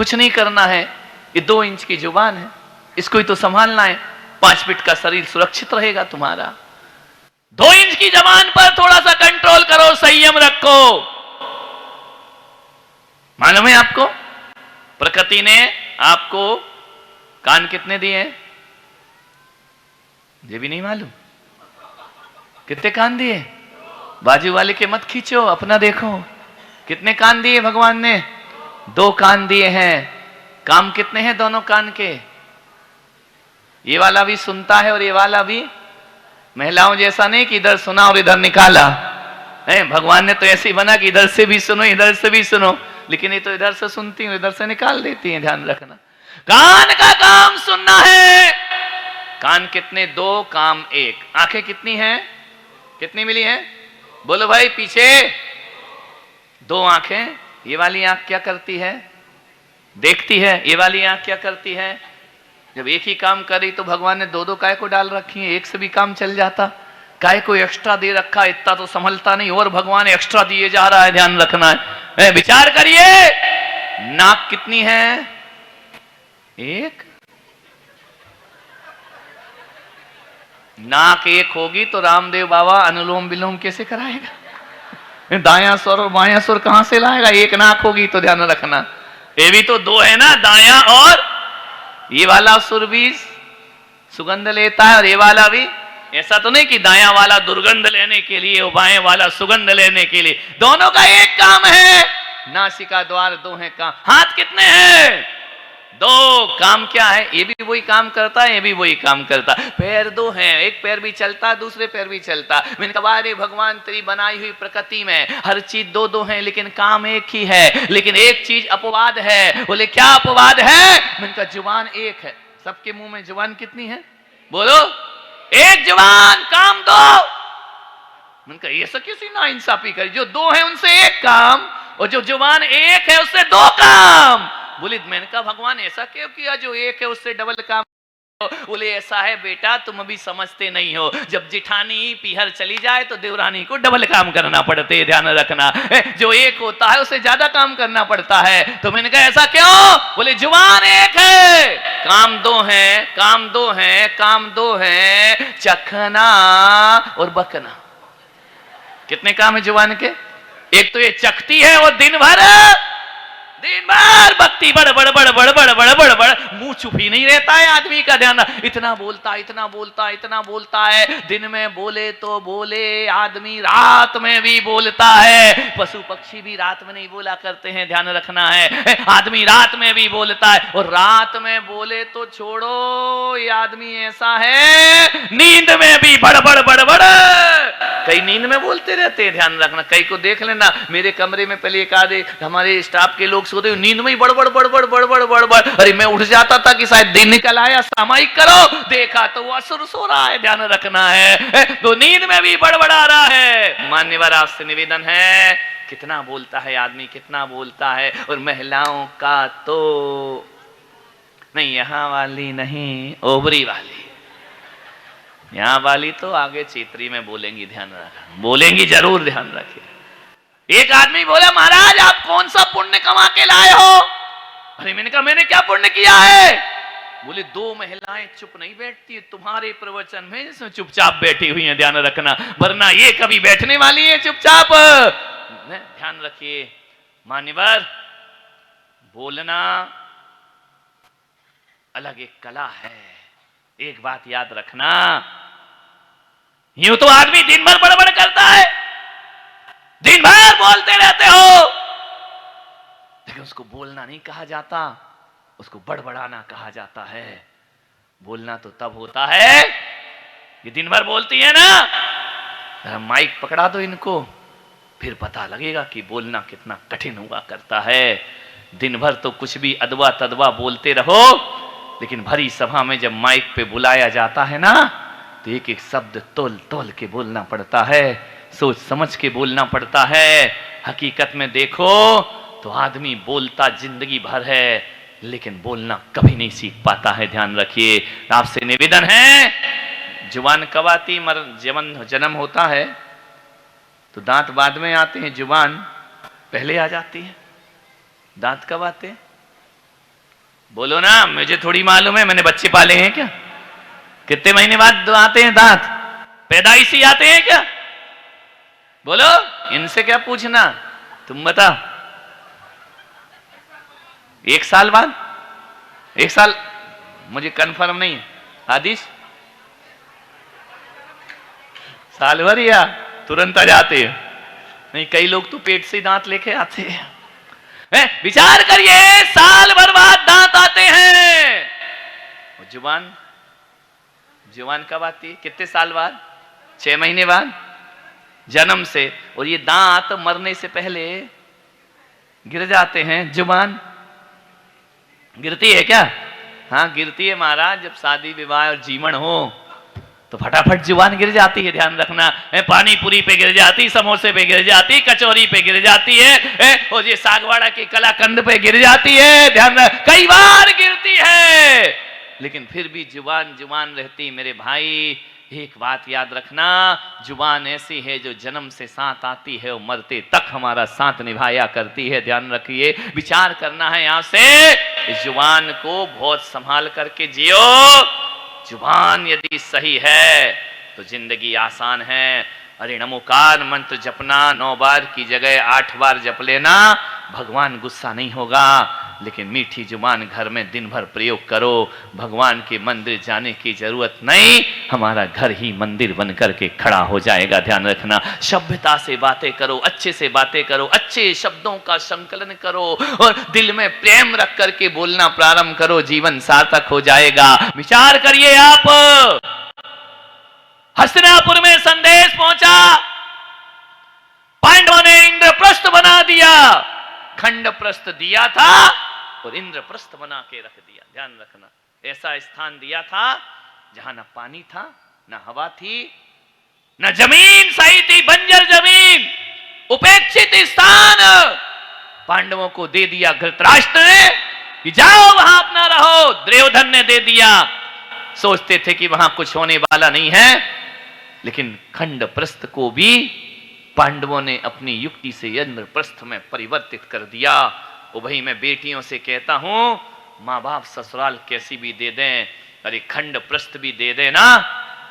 कुछ नहीं करना है। ये 2 इंच की जुबान है, इसको ही तो संभालना है। 5 फीट का शरीर सुरक्षित रहेगा तुम्हारा। 2 इंच की जबान पर थोड़ा सा कंट्रोल करो, संयम रखो। मालूम है आपको प्रकृति ने आपको कान कितने दिए हैं? ये भी नहीं मालूम। कितने कान दिए? बाजू वाले के मत खींचो, अपना देखो। कितने कान दिए भगवान ने? 2 कान दिए हैं। काम कितने हैं दोनों कान के? ये वाला भी सुनता है और ये वाला भी। महिलाओं जैसा नहीं कि इधर सुना और इधर निकाला है। भगवान ने तो ऐसे ही बना कि इधर से भी सुनो इधर से भी सुनो, लेकिन ये तो इधर से सुनती हूं इधर से निकाल देती हैं। ध्यान रखना, कान का काम सुनना है। कान कितने? 2, काम 1। आंखें कितनी हैं? कितनी मिली हैं? बोलो भाई पीछे। 2 आंखें। ये वाली आंख क्या करती है? देखती है। ये वाली आंख क्या करती है? जब एक ही काम कर रही तो भगवान ने 2 काय को डाल रखी है? एक से भी काम चल जाता। काय को एक्स्ट्रा दे रखा, इतना तो संभलता नहीं और भगवान एक्स्ट्रा दिए जा रहा है। ध्यान रखना है। विचार करिए, नाक कितनी है? 1। नाक 1 होगी तो रामदेव बाबा अनुलोम विलोम कैसे कराएगा? दायां स्वर और बायां स्वर कहां से लाएगा? 1 नाक होगी तो। ध्यान रखना, ये भी तो 2 है ना, दायां और ये वाला सुर भी सुगंध लेता है और ये वाला भी। ऐसा तो नहीं कि दायां वाला दुर्गंध लेने के लिए और बाएं वाला सुगंध लेने के लिए। दोनों का एक काम है। नासिका द्वार 2 है काम। हाथ कितने हैं? 2। काम क्या है? ये भी वही काम करता है, ये भी वही काम करता है। पैर 2 हैं, एक पैर भी चलता दूसरे पैर भी चलता। मैंने कहा अरे भगवान तेरी बनाई हुई प्रकृति में हर चीज 2-2 है, लेकिन काम एक ही है। लेकिन एक चीज अपवाद है। बोले क्या अपवाद है? मैंने कहा जुबान 1 है। सबके मुंह में जुबान कितनी है? बोलो। 1 जुबान, काम 2। मैंने कहा ऐसा किसी ना इंसाफी करी, जो 2 है उनसे 1 काम और जो जुबान 1 है उससे 2 काम। बोले मैंने कहा भगवान ऐसा क्यों किया? जो 1 है उससे डबल काम। बोले ऐसा है बेटा, तुम अभी समझते नहीं हो। जब जिठानी पीहर चली जाए तो देवरानी को डबल काम करना पड़ते है। ध्यान रखना, जो 1 होता है उसे ज्यादा काम करना पड़ता है। तो मैंने कहा ऐसा क्यों? बोले जुबान 1 है, काम 2 है। काम 2 है, काम 2 है, चखना और बकना। कितने काम है जुबान के? एक तो ये चखती है और दिन भर बकती बड़ बड़ बड़ बड़ बड़ बड़ बड़ बड़। मुंह चुप ही नहीं रहता है आदमी का। ध्यान, इतना बोलता इतना बोलता इतना बोलता है। दिन में बोले तो बोले, आदमी रात में भी बोलता है। पशु पक्षी भी रात में नहीं बोला करते हैं। ध्यान रखना है, आदमी रात में भी बोलता है। और रात में बोले तो छोड़ो, ये आदमी ऐसा है नींद में भी बड़ बड़ बड़ बड़। कई नींद में बोलते रहते हैं। ध्यान रखना, कई को देख लेना। मेरे कमरे में पहले एक आधे हमारे स्टाफ के लोग सोते नींद में ही बड़ बड़ बड़ बड़ बड़ बड़ बड़ बड़। अरे मैं उठ जाता था कि शायद दिन निकल आया, सामायिक करो, देखा तो वो असुर सो रहा है। ध्यान रखना है, तो नींद में भी बड़बड़ा रहा है। मान्यवर आपसे निवेदन है, कितना बोलता है आदमी, कितना बोलता है। और महिलाओं का तो नहीं, यहां वाली नहीं, ओबरी वाली। यहां वाली तो आगे चेत्री में बोलेंगी। ध्यान रखना, बोलेंगी जरूर। ध्यान रखिए। एक आदमी बोला महाराज आप कौन सा पुण्य कमा के लाए हो? अरे मैंने कहा मैंने क्या पुण्य किया है? बोले 2 महिलाएं चुप नहीं बैठती है तुम्हारे प्रवचन में, जिसमें चुपचाप बैठी हुई हैं। ध्यान रखना, वरना ये कभी बैठने वाली है चुपचाप? ध्यान रखिए मान्यवर, बोलना अलग एक कला है। एक बात याद रखना, यूं तो आदमी दिन भर बड़बड़ करता है, दिन भर बोलते रहते हो, लेकिन उसको बोलना नहीं कहा जाता, उसको बड़बड़ाना कहा जाता है। बोलना तो तब होता है ये दिन भर बोलती है ना। माइक पकड़ा दो इनको, फिर पता लगेगा कि बोलना कितना कठिन हुआ करता है। दिन भर तो कुछ भी अदवा तदवा बोलते रहो, लेकिन भरी सभा में जब माइक पे बुलाया जाता है ना, तो एक एक शब्द तोल तोल के बोलना पड़ता है, सोच समझ के बोलना पड़ता है। हकीकत में देखो तो आदमी बोलता जिंदगी भर है, लेकिन बोलना कभी नहीं सीख पाता है। ध्यान रखिए, आपसे निवेदन है, जुबान कब आती? जन्म होता है तो दांत बाद में आते हैं, जुबान पहले आ जाती है। दांत कब आते हैं? बोलो ना, मुझे थोड़ी मालूम है, मैंने बच्चे पाले हैं क्या? कितने महीने बाद आते हैं दांत? पैदाइशी आते हैं क्या? बोलो, इनसे क्या पूछना, तुम बता। 1 साल बाद? 1 साल मुझे कंफर्म नहीं है। आदिश, साल भर या तुरंत आ जाते हैं? नहीं, कई लोग तो पेट से दांत लेके आते हैं। विचार करिए, साल भर बाद दांत आते हैं। जुबान, जुबान कब आती है? कितने साल बाद? 6 महीने बाद, जन्म से। और ये दांत मरने से पहले गिर जाते हैं। जुबान गिरती है क्या? हाँ गिरती है महाराज। जब शादी विवाह और जीवन हो तो फटाफट जुबान गिर जाती है, ध्यान रखना। पानी पूरी पे गिर जाती, समोसे पे गिर जाती, कचौरी पे गिर जाती है, और ये सागवाड़ा की कलाकंद पे गिर जाती है, ध्यान रख, कई बार गिरती है, लेकिन फिर भी जुबान जुबान रहती। मेरे भाई, एक बात याद रखना, जुबान ऐसी है जो जन्म से साथ आती है और मरते तक हमारा साथ निभाया करती है। ध्यान रखिए, विचार करना है यहां से। इस जुबान को बहुत संभाल करके जियो। जुबान यदि सही है तो जिंदगी आसान है। अरे नमोकार मंत्र जपना 9 बार की जगह 8 बार जप लेना, भगवान गुस्सा नहीं होगा। लेकिन मीठी जुबान घर में दिन भर प्रयोग करो, भगवान के मंदिर जाने की जरूरत नहीं, हमारा घर ही मंदिर बन करके खड़ा हो जाएगा। ध्यान रखना, सभ्यता से बातें करो, अच्छे से बातें करो, अच्छे शब्दों का संकलन करो और दिल में प्रेम रख करके बोलना प्रारंभ करो, जीवन सार्थक हो जाएगा। विचार करिए आप, हस्तिनापुर में संदेश पहुंचा, पांडवों ने इंद्रप्रस्थ बना दिया, खंडप्रस्थ दिया था और इंद्रप्रस्थ बना के रख दिया। ध्यान रखना, ऐसा स्थान दिया था जहां न पानी था, न हवा थी, न जमीन सही थी, बंजर जमीन, उपेक्षित स्थान पांडवों को दे दिया धृतराष्ट्र ने कि जाओ वहां अपना रहो। दुर्योधन ने दे दिया, सोचते थे कि वहां कुछ होने वाला नहीं है, लेकिन खंडप्रस्थ को भी पांडवों ने अपनी युक्ति से इंद्रप्रस्थ में परिवर्तित कर दिया। वो वही मैं बेटियों से कहता हूं, माँ बाप ससुराल कैसी भी दे दें, अरे खंडप्रस्थ भी दे देना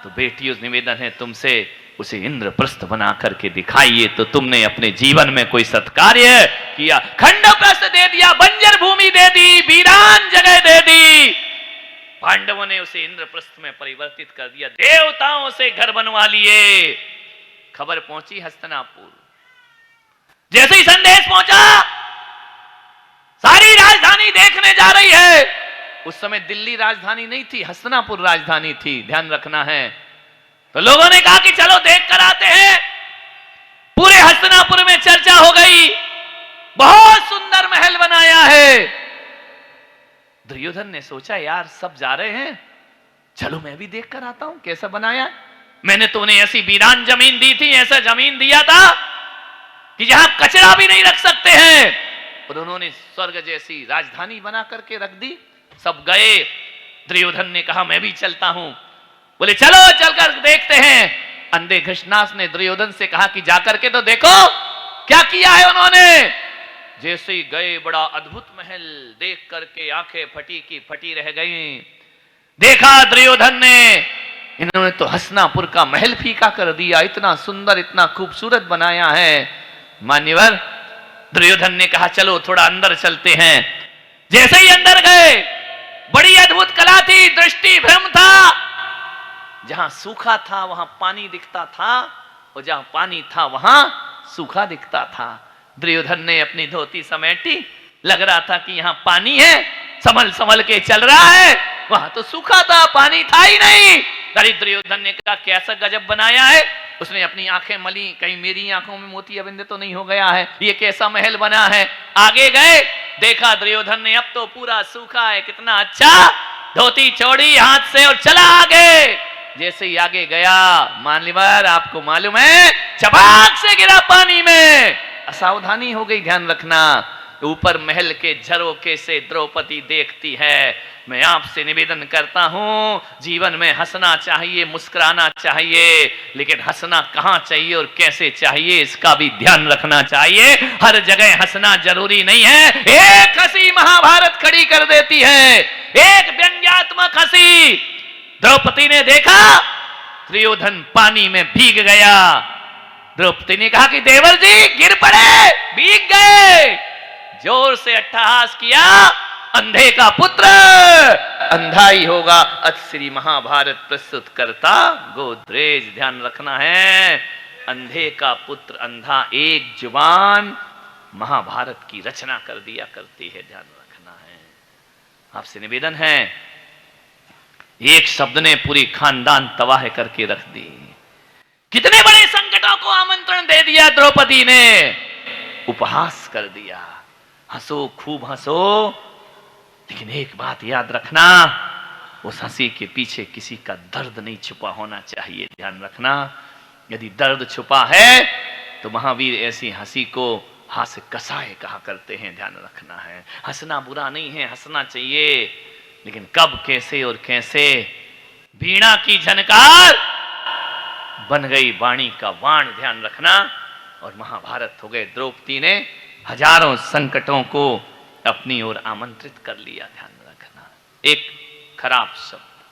तो बेटियों निवेदन है तुमसे, उसे इंद्रप्रस्थ बना करके दिखाइए तो तुमने अपने जीवन में कोई सत्कार्य किया। खंडप्रस्थ दे दिया, बंजर भूमि दे दी, वीरान जगह दे दी, पांडवों ने उसे इंद्रप्रस्थ में परिवर्तित कर दिया, देवताओं से घर बनवा लिए। खबर पहुंची हस्तिनापुर, जैसे ही संदेश पहुंचा, सारी राजधानी देखने जा रही है। उस समय दिल्ली राजधानी नहीं थी, हस्तिनापुर राजधानी थी, ध्यान रखना है। तो लोगों ने कहा कि चलो देख कर आते हैं। पूरे हस्तिनापुर में चर्चा हो गई, बहुत सुंदर महल बनाया है। दुर्योधन ने सोचा यार सब जा रहे हैं, चलो मैं भी देख कर आता हूं कैसा बनाया। मैंने तो उन्हें ऐसी वीरान जमीन दी थी, ऐसा जमीन दिया था कि जहां कचरा भी नहीं रख सकते हैं, और उन्होंने स्वर्ग जैसी राजधानी बना करके रख दी। सब गए, दुर्योधन ने कहा मैं भी चलता हूं। बोले चलो चलकर देखते हैं। अंधे घृष्णास ने दुर्योधन से कहा कि जाकर के तो देखो क्या किया है उन्होंने। जैसे ही गए, बड़ा अद्भुत महल देख करके आंखें फटी की फटी रह गई। देखा दुर्योधन ने, इन्होंने तो हस्तिनापुर का महल फीका कर दिया, इतना सुंदर इतना खूबसूरत बनाया है। मान्यवर, दुर्योधन ने कहा चलो थोड़ा अंदर चलते हैं। जैसे ही अंदर गए, बड़ी अद्भुत कला थी, दृष्टि भ्रम था। जहां सूखा था वहां पानी दिखता था, और जहां पानी था वहां सूखा दिखता था। दुर्योधन ने अपनी धोती समेटी, लग रहा था कि यहां पानी है, संभल संभल के चल रहा है, वहां तो सूखा था, पानी था ही नहीं। अरे दुर्योधन ने कहा कैसा गजब बनाया है। उसने अपनी आंखें मली, कहीं मेरी आंखों में मोतियाबिंद तो नहीं हो गया है, ये कैसा महल बना है। आगे गए, देखा दुर्योधन ने अब तो पूरा सूखा है, कितना अच्छा। धोती छोड़ी हाथ से और चला आगे। जैसे ही आगे गया, मान्यवर आपको मालूम है, चपाक से गिरा पानी में। असावधानी हो गई, ध्यान रखना। ऊपर महल के झरोखे से द्रौपदी देखती है, मैं आपसे निवेदन करता हूं, जीवन में हंसना चाहिए, मुस्कुराना चाहिए, लेकिन हंसना कहां चाहिए और कैसे चाहिए इसका भी ध्यान रखना चाहिए। हर जगह हंसना जरूरी नहीं है। एक हंसी महाभारत खड़ी कर देती है, एक व्यंग्यात्मक हंसी। द्रौपदी ने देखा दुर्योधन पानी में भीग गया, द्रौपदी ने कहा कि देवर जी गिर पड़े, भीग गए। जोर से अट्टहास किया, अंधे का पुत्र अंधा ही होगा। अथ श्री महाभारत प्रस्तुत करता गोदरेज। ध्यान रखना है, अंधे का पुत्र अंधा, एक जुबान महाभारत की रचना कर दिया करती है। ध्यान रखना है। आपसे निवेदन है, एक शब्द ने पूरी खानदान तबाह करके रख दी। कितने बड़े संकटों को आमंत्रण दे दिया द्रौपदी ने, उपहास कर दिया। हंसो, खूब हंसो, लेकिन एक बात याद रखना, उस हंसी के पीछे किसी का दर्द नहीं छुपा होना चाहिए। ध्यान रखना, यदि दर्द छुपा है तो महावीर ऐसी हंसी को हास्य कसाए कहा करते हैं। ध्यान रखना है, हंसना बुरा नहीं है, हंसना चाहिए, लेकिन कब, कैसे और कैसे। वीणा की झनकार बन गई वाणी का वाण। ध्यान रखना, और महाभारत हो गए। द्रौपदी ने हजारों संकटों को अपनी ओर आमंत्रित कर लिया। ध्यान रखना, एक खराब शब्द,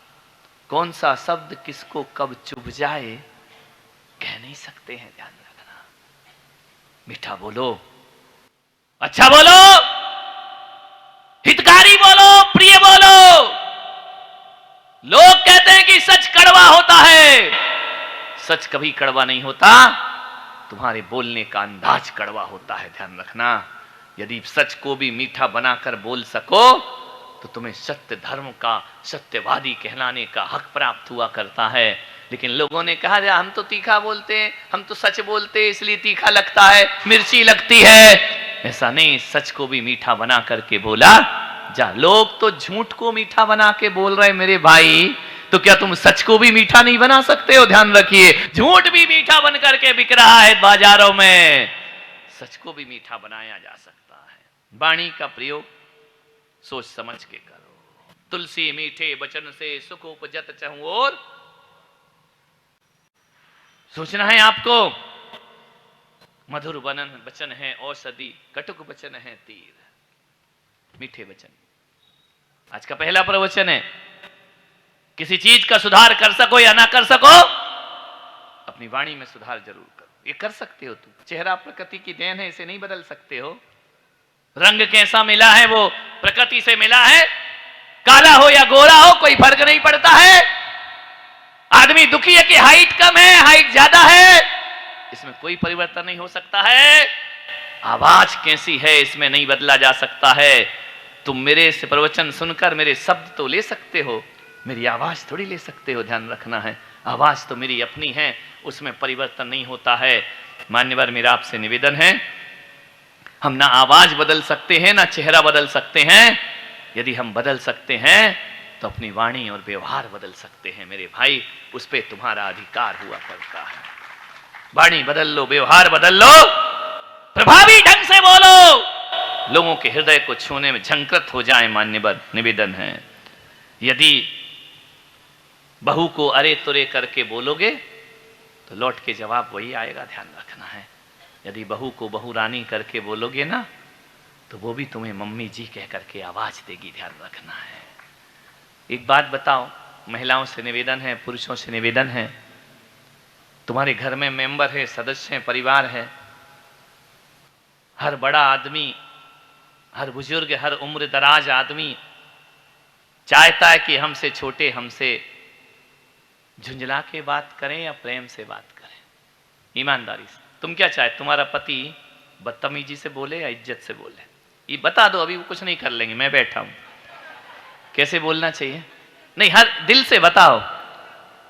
कौन सा शब्द किसको कब चुभ जाए कह नहीं सकते हैं। ध्यान रखना, मीठा बोलो, अच्छा बोलो, हितकारी बोलो, प्रिय बोलो। लोग कहते हैं कि सच कड़वा होता है, सच कभी कड़वा नहीं होता, तुम्हारे बोलने का अंदाज कड़वा होता है। ध्यान रखना, यदि सच को भी मीठा बनाकर बोल सको तो तुम्हें सत्य धर्म का, सत्यवादी कहलाने का हक प्राप्त हुआ करता है। लेकिन लोगों ने कहा हम तो तीखा बोलते हैं, हम तो सच बोलते हैं इसलिए तीखा लगता है, मिर्ची लगती है। ऐसा नहीं, सच को भी मीठा बना करके बोला जा। लोग तो झूठ को मीठा बना के बोल रहे मेरे भाई, तो क्या तुम सच को भी मीठा नहीं बना सकते हो? ध्यान रखिए, झूठ भी मीठा बन करके बिक रहा है बाजारों में, सच को भी मीठा बनाया जा सकता है। वाणी का प्रयोग सोच समझ के करो। तुलसी मीठे वचन से सुख उपजत चहु और, सोचना है आपको। मधुर वचन है औषधि, कटुक वचन है तीर। मीठे वचन आज का पहला प्रवचन है। किसी चीज का सुधार कर सको या ना कर सको, अपनी वाणी में सुधार जरूर करो। ये कर सकते हो तुम, चेहरा प्रकृति की देन है, इसे नहीं बदल सकते हो। रंग कैसा मिला है वो प्रकृति से मिला है, काला हो या गोरा हो कोई फर्क नहीं पड़ता है। आदमी दुखी है कि हाइट कम है, हाइट ज्यादा है, इसमें कोई परिवर्तन नहीं हो सकता है। आवाज कैसी है इसमें नहीं बदला जा सकता है। तुम मेरे से प्रवचन सुनकर मेरे शब्द तो ले सकते हो, मेरी आवाज थोड़ी ले सकते हो। ध्यान रखना है, आवाज तो मेरी अपनी है, उसमें परिवर्तन नहीं होता है। मान्यवर, मेरा आपसे निवेदन है, हम ना आवाज बदल सकते हैं ना चेहरा बदल सकते हैं। यदि हम बदल सकते हैं तो अपनी वाणी और व्यवहार बदल सकते हैं मेरे भाई, उस पर तुम्हारा अधिकार हुआ करता है। वाणी बदल लो, व्यवहार बदल लो, प्रभावी ढंग से बोलो, लोगों के हृदय को छूने में झंकृत हो जाए। मान्यवर, निवेदन है, यदि बहू को अरे तुरे करके बोलोगे तो लौट के जवाब वही आएगा। ध्यान रखना है, यदि बहू को बहू रानी करके बोलोगे ना तो वो भी तुम्हें मम्मी जी कह करके आवाज देगी। ध्यान रखना है। एक बात बताओ, महिलाओं से निवेदन है, पुरुषों से निवेदन है, तुम्हारे घर में मेंबर है, सदस्य है, परिवार है, हर बड़ा आदमी, हर बुजुर्ग, हर उम्र दराज आदमी चाहता है कि हमसे छोटे हमसे झुंझला के बात करें या प्रेम से बात करें, ईमानदारी से। तुम क्या चाहे, तुम्हारा पति बदतमीजी से बोले या इज्जत से बोले? ये बता दो, अभी वो कुछ नहीं कर लेंगे, मैं बैठा हूं। कैसे बोलना चाहिए? नहीं, हर दिल से बताओ।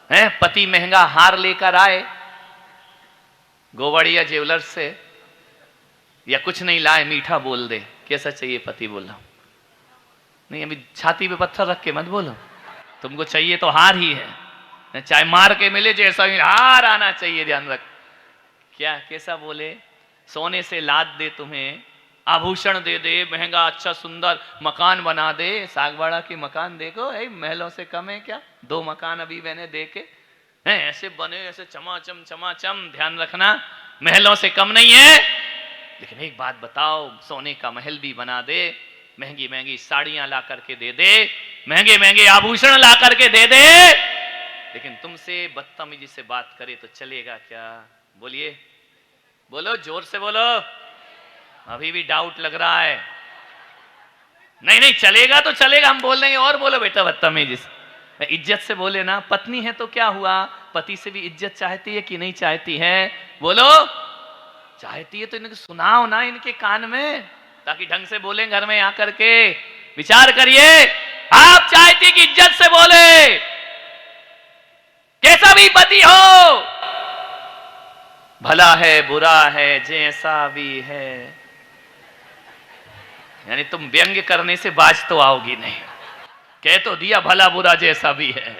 है पति महंगा हार लेकर आए गोवड़िया ज्वेलर्स से, या कुछ नहीं लाए, मीठा बोल दे, कैसा चाहिए पति बोलना? नहीं, अभी छाती पे पत्थर रख के मत बोलो, तुमको चाहिए तो हार ही है, चाहे मार के मिले, जैसा हार आना चाहिए। ध्यान रख, क्या कैसा बोले? सोने से लाद दे तुम्हें आभूषण दे दे, महंगा अच्छा सुंदर मकान बना दे। सागवाड़ा की मकान देखो, महलों से कम है क्या? 2 मकान अभी मैंने देखे हैं, ऐसे बने, ऐसे चमाचम चमाचम। ध्यान रखना, महलों से कम नहीं है। लेकिन एक बात बताओ, सोने का महल भी बना दे, महंगी महंगी साड़ियां ला करके दे दे, महंगे महंगे आभूषण ला करके दे दे, लेकिन तुमसे बदतमीजी से बात करे तो चलेगा क्या? बोलिए, बोलो, जोर से बोलो। अभी भी डाउट लग रहा है। नहीं नहीं, चलेगा तो चलेगा, हम बोल देंगे। और बोलो बेटा बदतमीजी से, इज्जत से बोले ना। पत्नी है तो क्या हुआ, पति से भी इज्जत चाहती है कि नहीं चाहती है? बोलो, चाहती है तो इनके सुनाओ ना, इनके कान में, ताकि ढंग से बोलें घर में आकर के। विचार करिए, आप चाहती कि इज्जत से बोले, कैसा भी पति हो, भला है बुरा है जैसा भी है। यानी तुम व्यंग्य करने से बाज तो आओगी नहीं, कह तो दिया भला बुरा जैसा भी है।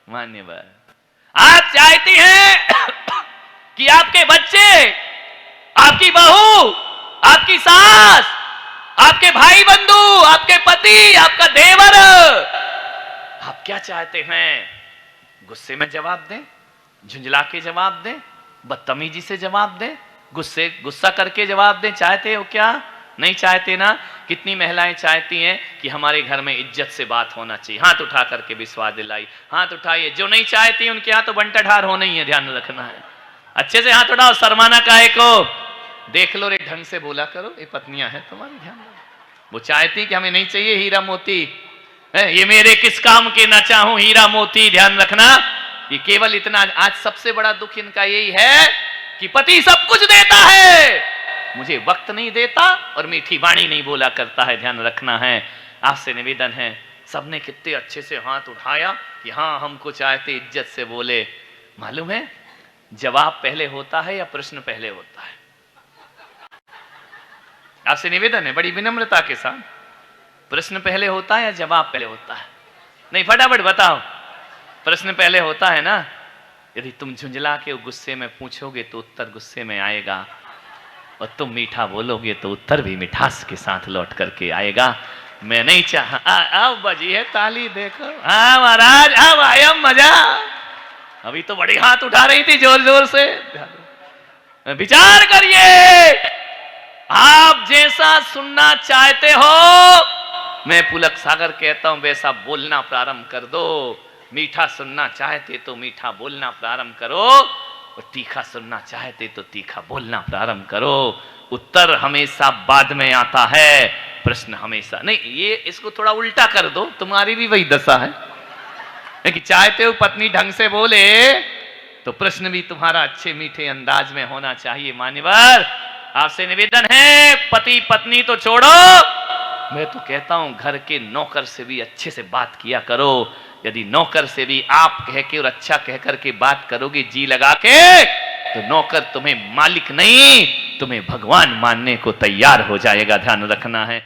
मान्य बात। आप चाहती हैं कि आपके बच्चे, आपकी बहू, आपकी सास, आपके भाई बंधु, आपके पति, आपका देवर, आप क्या चाहते हैं? गुस्से में जवाब दें, झुंझला के जवाब दें, बदतमीजी से जवाब दें, गुस्सा करके जवाब दें? चाहते हो क्या? नहीं चाहते ना। कितनी महिलाएं चाहती हैं कि हमारे घर में इज्जत से बात होना चाहिए। हाथ उठा करके विश्वास दिलाई, हाथ उठाइए। जो नहीं चाहती उनके यहाँ तो बंटा ढार होना ही है, ध्यान रखना है। अच्छे से हाथ उठाओ, शर्माना काहे को। देख लो रे, ढंग से बोला करो, ये पत्नियां हैं तुम्हारी, ध्यान रखो। वो चाहती कि हमें नहीं चाहिए हीरा मोती, ये मेरे किस काम के ना चाहूं हीरा मोती। ध्यान रखना, ये केवल इतना। आज सबसे बड़ा दुख इनका यही है कि पति सब कुछ देता है, मुझे वक्त नहीं देता और मीठी वाणी नहीं बोला करता है। ध्यान रखना है। आपसे निवेदन है, सबने कितने अच्छे से हाथ उठाया कि हाँ हमको चाहते इज्जत से बोले। मालूम है जवाब पहले होता है या प्रश्न पहले होता है? आपसे निवेदन है बड़ी विनम्रता के साथ, प्रश्न पहले होता है या जवाब पहले होता है? नहीं, फटाफट बताओ। प्रश्न पहले होता है ना। यदि तुम झुंझला के गुस्से में पूछोगे तो उत्तर गुस्से में आएगा, और तुम मीठा बोलोगे तो उत्तर भी मिठास के साथ लौट करके आएगा। मैं नहीं चाह, अब बजी है ताली, देखो। हाँ महाराज, अब आया मजा। अभी तो बड़ी हाथ उठा रही थी जोर जोर से। विचार करिए, आप जैसा सुनना चाहते हो, मैं पुलक सागर कहता हूं, वैसा बोलना प्रारंभ कर दो। मीठा सुनना चाहते तो मीठा बोलना प्रारंभ करो, और तीखा सुनना चाहते तो तीखा बोलना प्रारंभ करो। उत्तर हमेशा बाद में आता है, प्रश्न हमेशा नहीं। ये इसको थोड़ा उल्टा कर दो, तुम्हारी भी वही दशा है कि चाहते हो पत्नी ढंग से बोले तो प्रश्न भी तुम्हारा अच्छे मीठे अंदाज में होना चाहिए। मान्यवर, आपसे निवेदन है, पति पत्नी तो छोड़ो, मैं तो कहता हूं घर के नौकर से भी अच्छे से बात किया करो। यदि नौकर से भी आप कह के और अच्छा कह करके बात करोगे जी लगा के, तो नौकर तुम्हें मालिक नहीं, तुम्हें भगवान मानने को तैयार हो जाएगा। ध्यान रखना है।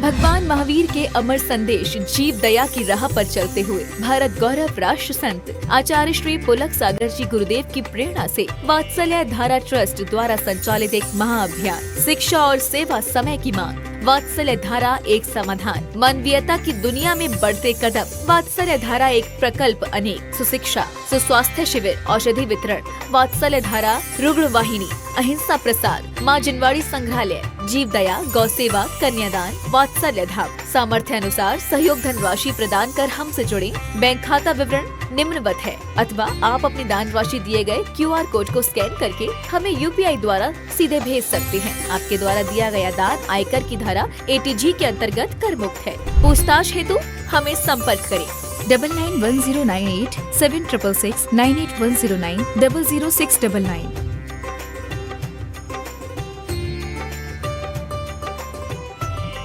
भगवान महावीर के अमर संदेश जीव दया की राह पर चलते हुए भारत गौरव राष्ट्र संत आचार्य श्री पुलक सागर जी गुरुदेव की प्रेरणा से वात्सल्य धारा ट्रस्ट द्वारा संचालित एक महाअभियान शिक्षा और सेवा समय की मांग। वात्सल्य धारा एक समाधान, मानवीयता की दुनिया में बढ़ते कदम। वात्सल्य धारा एक प्रकल्प अनेक, सुशिक्षा, सुस्वास्थ्य शिविर, औषधि वितरण, वात्सल्य धारा रुग्ण वाहिनी, अहिंसा प्रसाद, माँ जिनवाड़ी संग्रहालय, जीव दया, गौ सेवा, कन्यादान, वात्सल्य धाम। सामर्थ्य अनुसार सहयोग धनराशि प्रदान कर हमसे जुड़े। बैंक खाता विवरण निम्नवत है, अथवा आप अपनी दान राशि दिए गए QR कोड को स्कैन करके हमें UPI द्वारा सीधे भेज सकते हैं। आपके द्वारा दिया गया दान आयकर की धारा ATG के अंतर्गत कर मुक्त है। पूछताछ हेतु हमें संपर्क करें 991098 7666 98109 00699।